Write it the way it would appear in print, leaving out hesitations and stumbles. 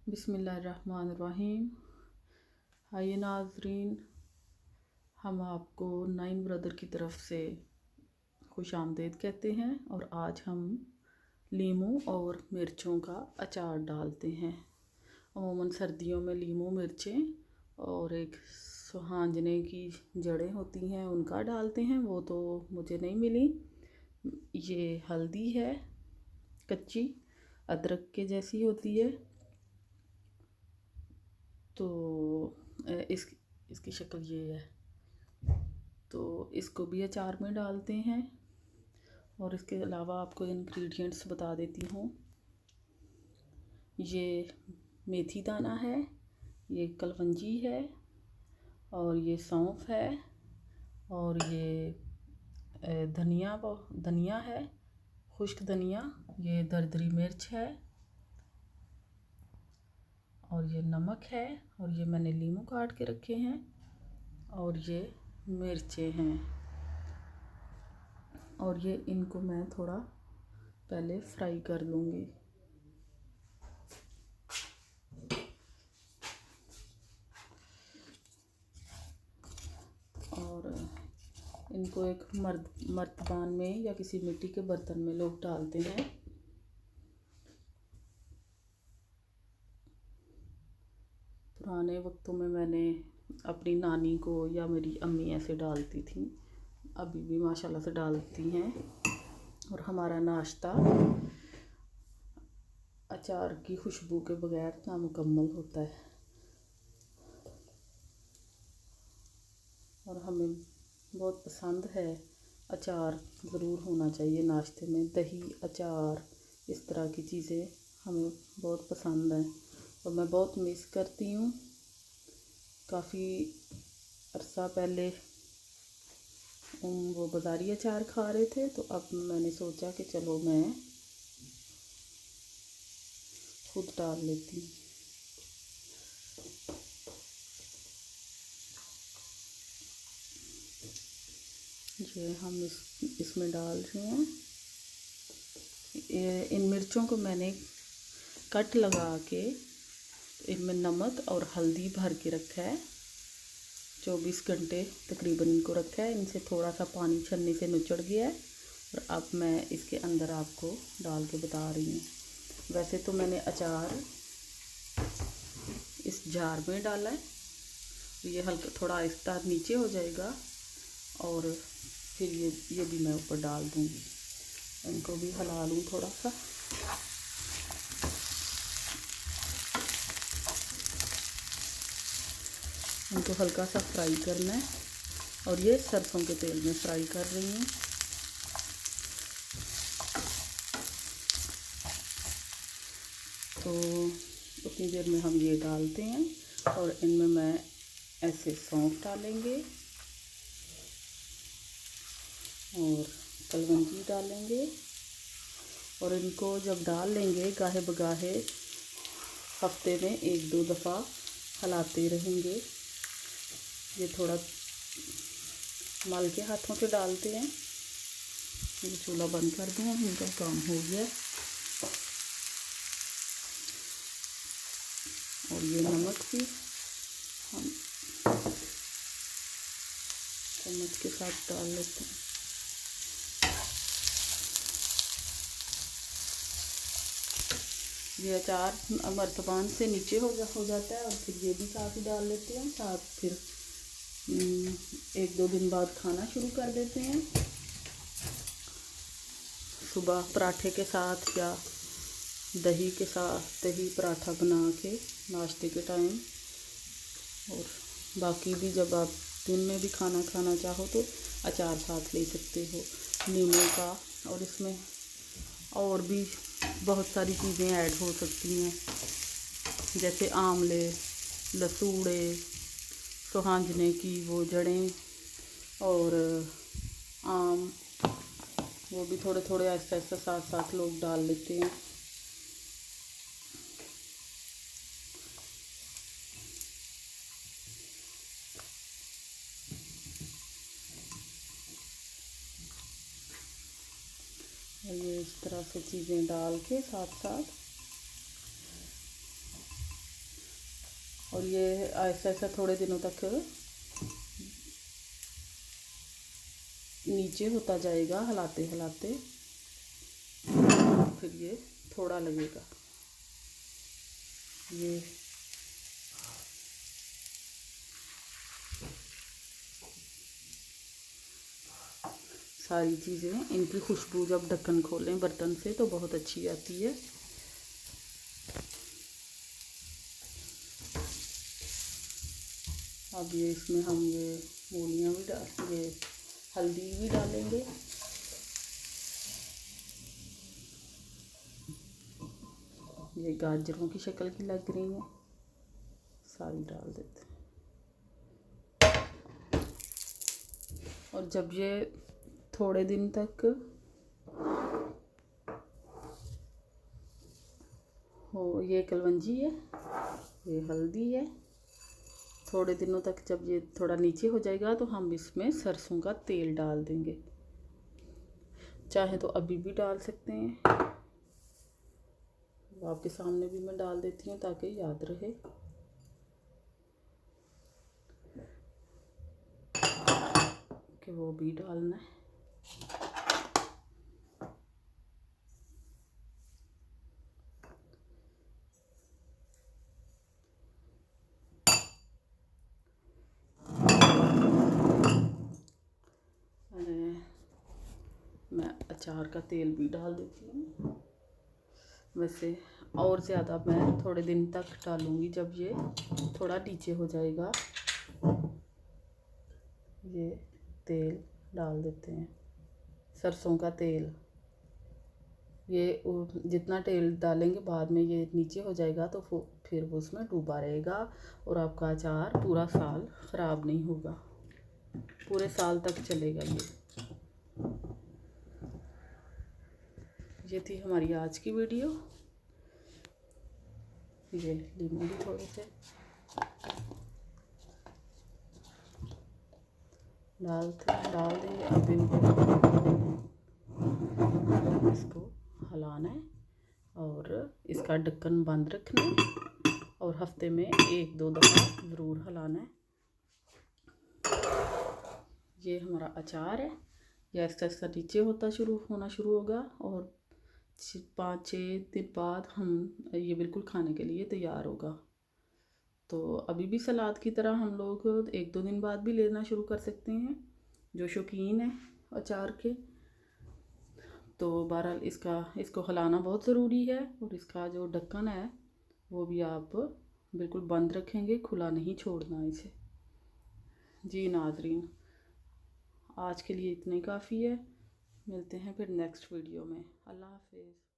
बिस्मिल्लाहिर्रहमानिर्रहीम। हाय नाज़रीन, हम आपको नाइन ब्रदर की तरफ से खुश आमदीद कहते हैं। और आज हम लीमू और मिर्चों का अचार डालते हैं। अमूमन सर्दियों में लीमू मिर्चें और एक सुहांजने की जड़ें होती हैं उनका डालते हैं, वो तो मुझे नहीं मिली। ये हल्दी है, कच्ची अदरक के जैसी होती है, तो इसकी शक्ल ये है। तो इसको भी अचार में डालते हैं। और इसके अलावा आपको इंग्रेडिएंट्स बता देती हूँ। ये मेथी दाना है, ये कलवंजी है, और ये सौंफ है, और ये धनिया है, खुश्क धनिया, ये दरदरी मिर्च है, और ये नमक है, और ये मैंने लीमू काट के रखे हैं, और ये मिर्चें हैं। और ये इनको मैं थोड़ा पहले फ्राई कर लूँगी। और इनको एक मर्तबान में या किसी मिट्टी के बर्तन में लोग डालते हैं। पुराने वक्तों में मैंने अपनी नानी को या मेरी अम्मी ऐसे डालती थी, अभी भी माशाल्लाह से डालती हैं। और हमारा नाश्ता अचार की खुशबू के बगैर नामुकम्मल होता है। और हमें बहुत पसंद है, अचार ज़रूर होना चाहिए नाश्ते में। दही, अचार, इस तरह की चीज़ें हमें बहुत पसंद हैं और मैं बहुत मिस करती हूँ। काफ़ी अरसा पहले वो बाज़ारी अचार खा रहे थे, तो अब मैंने सोचा कि चलो मैं खुद डाल लेती हूँ। ये हम इसमें डाल रहे हैं। इन मिर्चों को मैंने कट लगा के इनमें नमक और हल्दी भर के रखा है। 24 घंटे तकरीबन इनको रखा है। इनसे थोड़ा सा पानी छन्नी से निचड़ गया है और अब मैं इसके अंदर आपको डाल के बता रही हूँ। वैसे तो मैंने अचार इस जार में डाला है, ये हल्का थोड़ा आहिस्ता नीचे हो जाएगा और फिर ये भी मैं ऊपर डाल दूँगी। इनको भी हिला लूँ थोड़ा सा। इनको हल्का सा फ्राई करना है और ये सरसों के तेल में फ्राई कर रही हूँ। तो उतनी देर में हम ये डालते हैं और इनमें मैं ऐसे सौंफ डालेंगे और कलवंजी डालेंगे। और इनको जब डाल लेंगे गाहे बगाहे हफ्ते में 1-2 दफ़ा हिलाते रहेंगे। ये थोड़ा मल के हाथों से डालते हैं। ये चूल्हा बंद कर दूँ, इनका काम हो गया। और ये नमक भी हम चम्मच के साथ डाल लेते हैं। ये अचार मर्तबान से नीचे हो जाता है और फिर ये भी साथ ही डाल लेते हैं। साथ फिर 1-2 दिन बाद खाना शुरू कर देते हैं। सुबह पराठे के साथ या दही के साथ दही पराठा बना के नाश्ते के टाइम। और बाकी भी जब आप दिन में भी खाना खाना चाहो तो अचार साथ ले सकते हो नींबू का। और इसमें और भी बहुत सारी चीज़ें ऐड हो सकती हैं, जैसे आंवले, लसूड़े, सुहांजने की वो जड़ें और आम, वो भी थोड़े थोड़े ऐसे ऐसे साथ साथ लोग डाल लेते हैं। और ये इस तरह से चीज़ें डाल के साथ साथ और ये ऐसा ऐसा थोड़े दिनों तक नीचे होता जाएगा, हिलाते हिलाते फिर ये थोड़ा लगेगा। ये सारी चीज़ें, इनकी खुशबू जब ढक्कन खोलें बर्तन से तो बहुत अच्छी आती है। अब ये इसमें हम ये मूलियाँ भी ये हल्दी भी डालेंगे। ये गाजरों की शक्ल की लग रही है, सारी डाल देते हैं। और जब ये थोड़े दिन तक हो, ये कलवंजी है, ये हल्दी है, थोड़े दिनों तक जब ये थोड़ा नीचे हो जाएगा तो हम इसमें सरसों का तेल डाल देंगे। चाहे तो अभी भी डाल सकते हैं, आपके सामने भी मैं डाल देती हूँ ताकि याद रहे। कि वो भी डालना है। मैं अचार का तेल भी डाल देती हूँ। वैसे और ज़्यादा मैं थोड़े दिन तक डालूँगी जब ये थोड़ा नीचे हो जाएगा। ये तेल डाल देते हैं, सरसों का तेल। ये जितना तेल डालेंगे बाद में ये नीचे हो जाएगा तो फिर वो उसमें डूबा रहेगा और आपका अचार पूरा साल ख़राब नहीं होगा, पूरे साल तक चलेगा। ये थी हमारी आज की वीडियो। ये लीमू भी थोड़े से डाल देंगे। अब इसको हिलाना है और इसका ढक्कन बंद रखना है और हफ्ते में 1-2 दफ़ा ज़रूर हिलाना है। ये हमारा अचार है, ये ऐसा ऐसा नीचे होना शुरू होगा और 5-6 दिन बाद हम ये बिल्कुल खाने के लिए तैयार होगा। तो अभी भी सलाद की तरह हम लोग 1-2 दिन बाद भी लेना शुरू कर सकते हैं, जो शौकीन है अचार के। तो बहरहाल इसको हिलाना बहुत ज़रूरी है और इसका जो ढक्कन है वो भी आप बिल्कुल बंद रखेंगे, खुला नहीं छोड़ना इसे। जी नाज़रीन, आज के लिए इतने काफ़ी है। मिलते हैं फिर नेक्स्ट वीडियो में। अल्लाह हाफ़िज़।